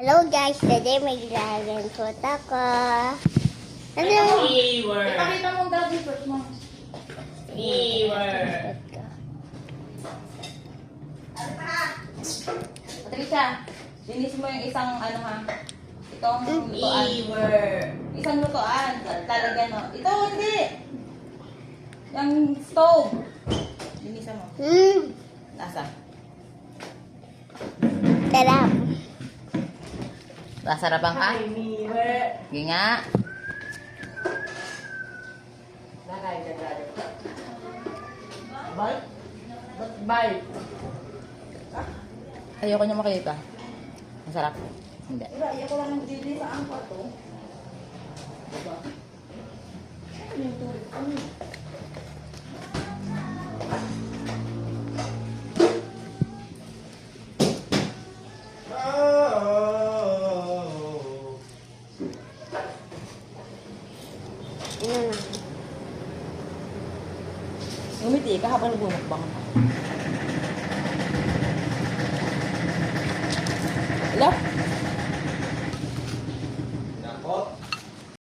Hello guys, today may dragon fruit ako. Ano? Fever. Ipakita mo ang dragon fruit mo. Fever. Patricia, linis mo yung isang ano ha. Itong lutoan. Fever. Isang lutoan. Lalagyan mo. Ito hindi. Yung stove. Linisan mo. Nasa? Sarap. Nasarapan ka? Fever. Sige nga. Nakay ka dragon. Bite? Ba't bite? Ayoko niya makita. Masarap. Hindi. Ayoko lang ng dili sa ang pato. Diba? Ano yung tubig? Ano? Ngumiti ka habang nagbumukbang ka. Hello?